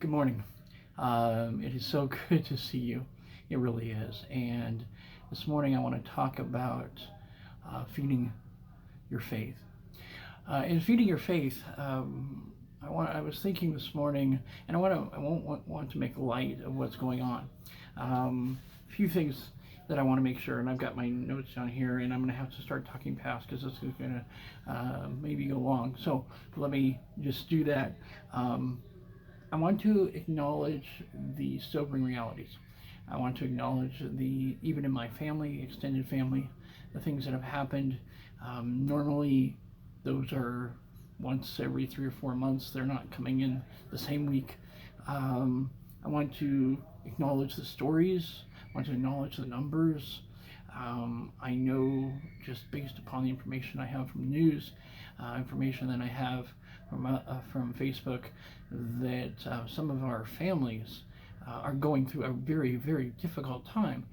Good morning. It is so good to see you. It really is. And this morning I want to talk about feeding your faith. In feeding your faith, I was thinking this morning, and I won't want to make light of what's going on. A few things that I want to make sure, and I've got my notes down here, and I'm going to have to start talking fast because this is going to maybe go long. So let me just do that. I want to acknowledge the sobering realities. I want to acknowledge even in my family, extended family, the things that have happened. Normally, those are once every 3 or 4 months. They're not coming in the same week. I want to acknowledge the stories. I want to acknowledge the numbers. I know just based upon the information I have from news, information that I have from Facebook, that some of our families are going through a very, very difficult time.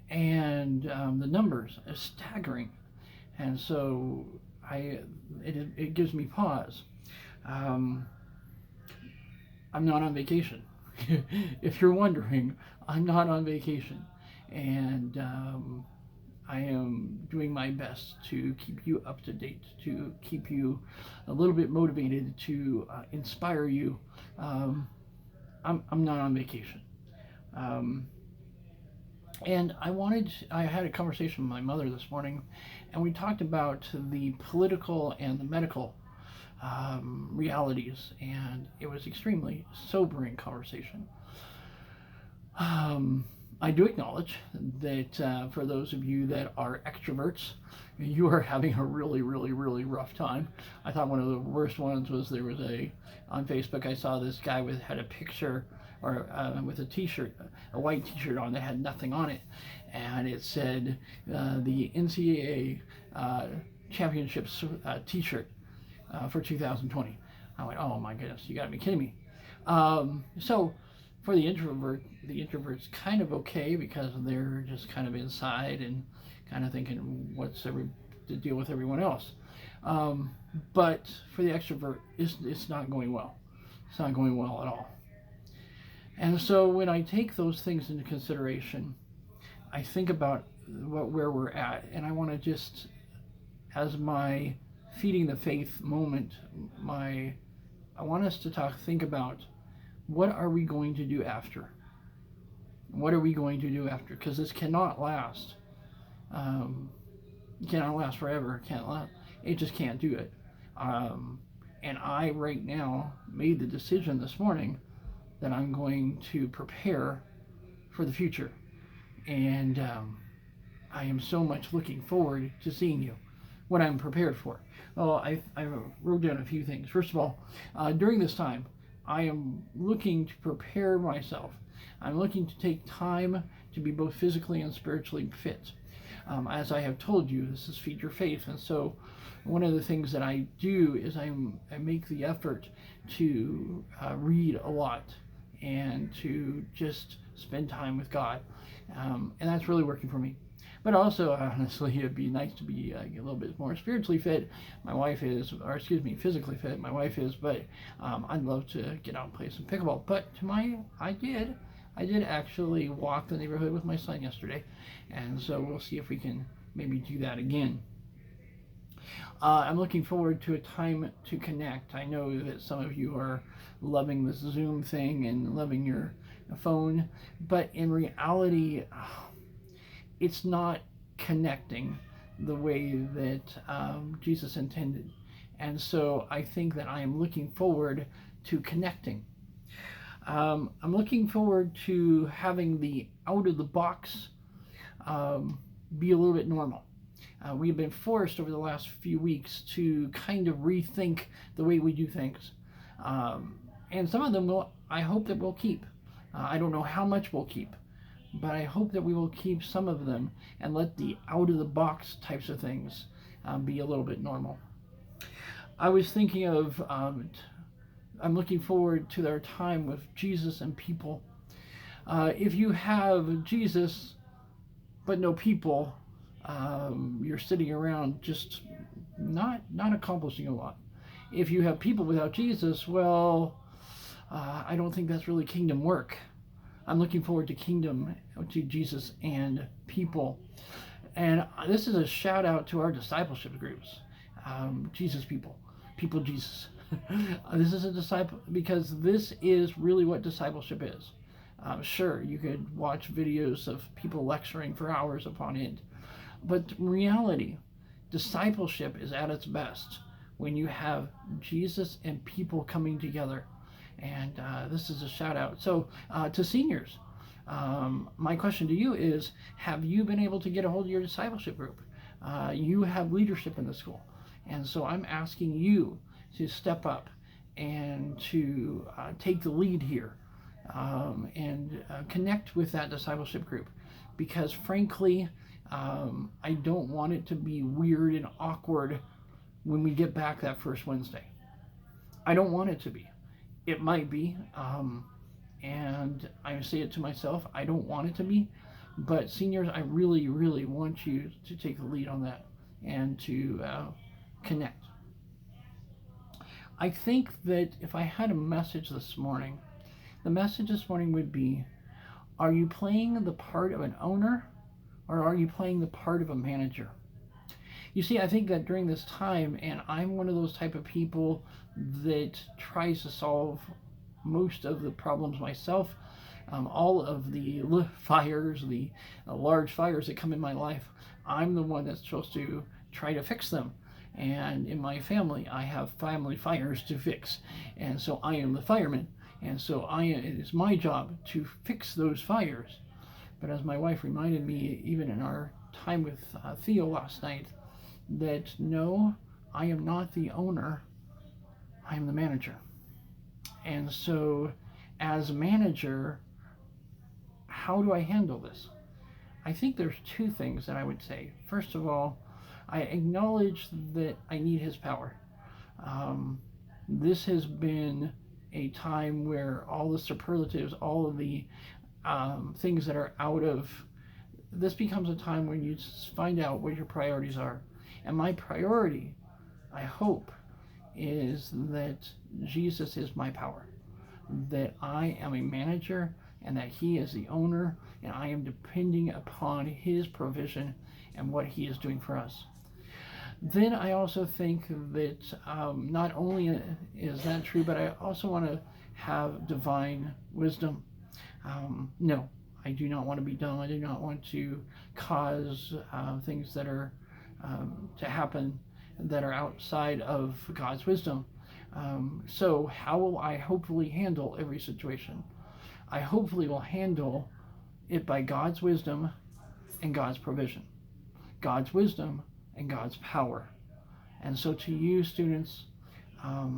And the numbers are staggering. And so it gives me pause. Um, I'm not on vacation. If you're wondering, I'm not on vacation. And I am doing my best to keep you up to date, to keep you a little bit motivated, to inspire you. Um, I'm not on vacation. Um, and I had a conversation with my mother this morning, and we talked about the political and the medical realities, and it was extremely sobering conversation. Um, I do acknowledge that for those of you that are extroverts, you are having a really, really, really rough time. I thought one of the worst ones was on Facebook, I saw this guy had a picture or with a T-shirt, a white T-shirt on that had nothing on it, and it said the NCAA championships T-shirt for 2020. I went, oh my goodness, you got to be kidding me. So for the introvert's kind of okay because they're just kind of inside and kind of thinking to deal with everyone else. But for the extrovert, it's not going well. It's not going well at all. And so when I take those things into consideration, I think about where we're at, and I want to just, as my feeding the faith moment, I want us to think about what are we going to do after? What are we going to do after? Because this cannot last. It cannot last forever. It just can't do it. And I right now made the decision this morning that I'm going to prepare for the future. And I am so much looking forward to seeing you, what I'm prepared for. Well, I wrote down a few things. First of all, during this time, I am looking to prepare myself. I'm looking to take time to be both physically and spiritually fit. As I have told you, this is Feed Your Faith. And so one of the things that I do is I make the effort to read a lot and to just spend time with God. And that's really working for me. But also, honestly, it'd be nice to be a little bit more spiritually fit. My wife is, or excuse me, physically fit. My wife is, but I'd love to get out and play some pickleball. But I did actually walk the neighborhood with my son yesterday, and so we'll see if we can maybe do that again. I'm looking forward to a time to connect. I know that some of you are loving this Zoom thing and loving your phone, but in reality, it's not connecting the way that Jesus intended. And so I think that I am looking forward to connecting. I'm looking forward to having the out of the box be a little bit normal. We've been forced over the last few weeks to kind of rethink the way we do things. And some of them I hope that we'll keep. I don't know how much we'll keep, but I hope that we will keep some of them and let the out of the box types of things be a little bit normal. I was thinking of, I'm looking forward to our time with Jesus and people. If you have Jesus but no people, you're sitting around just not accomplishing a lot. If you have people without Jesus, well, I don't think that's really kingdom work. I'm looking forward to kingdom, to Jesus and people. And this is a shout out to our discipleship groups. Jesus people, people Jesus. This is a disciple, because this is really what discipleship is. Sure, you could watch videos of people lecturing for hours upon end, but in reality, discipleship is at its best when you have Jesus and people coming together. And this is a shout out. So to seniors, my question to you is, have you been able to get a hold of your discipleship group? You have leadership in the school. And so I'm asking you to step up and to take the lead here, and connect with that discipleship group. Because frankly, I don't want it to be weird and awkward when we get back that first Wednesday. I don't want it to be. It might be, and I say it to myself, I don't want it to be, but seniors, I really, really want you to take the lead on that and to connect. I think that if I had a message this morning, the message this morning would be, are you playing the part of an owner, or are you playing the part of a manager? You see, I think that during this time, and I'm one of those type of people that tries to solve most of the problems myself, all of the fires, the large fires that come in my life, I'm the one that's supposed to try to fix them. And in my family, I have family fires to fix. And so I am the fireman. And so it is my job to fix those fires. But as my wife reminded me, even in our time with Theo last night, that no, I am not the owner, I am the manager. And so as a manager, how do I handle this? I think there's two things that I would say. First of all, I acknowledge that I need his power. This has been a time where all the superlatives, all of the things that are out of, this becomes a time when you find out what your priorities are. And my priority, I hope, is that Jesus is my power, that I am a manager and that he is the owner, and I am depending upon his provision and what he is doing for us. Then I also think that not only is that true, but I also want to have divine wisdom. No, I do not want to be dumb. I do not want to cause things that are to happen that are outside of God's wisdom. So how will I hopefully handle every situation? I hopefully will handle it by God's wisdom and God's provision. God's wisdom and God's power. And so to you, students, I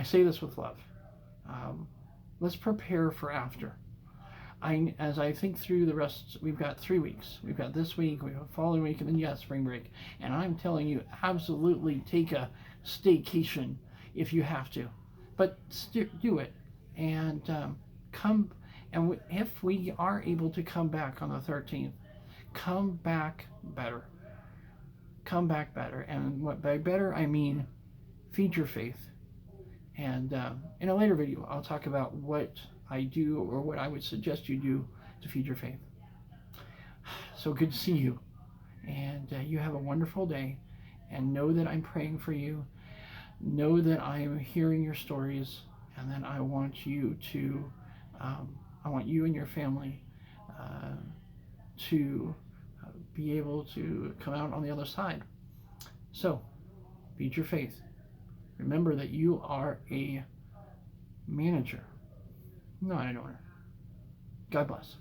say this with love. Let's prepare for after. As I think through the rest, we've got 3 weeks. We've got this week, we have the following week, and then spring break. And I'm telling you, absolutely take a staycation if you have to. But do it. And come, and if we are able to come back on the 13th, come back better. Come back better. And what by better, I mean feed your faith. And in a later video, I'll talk about what I do, or what I would suggest you do to feed your faith. So good to see you. And you have a wonderful day. And know that I'm praying for you. Know that I am hearing your stories. And then I want you to, I want you and your family to be able to come out on the other side. So, feed your faith. Remember that you are a manager, not an owner. God bless.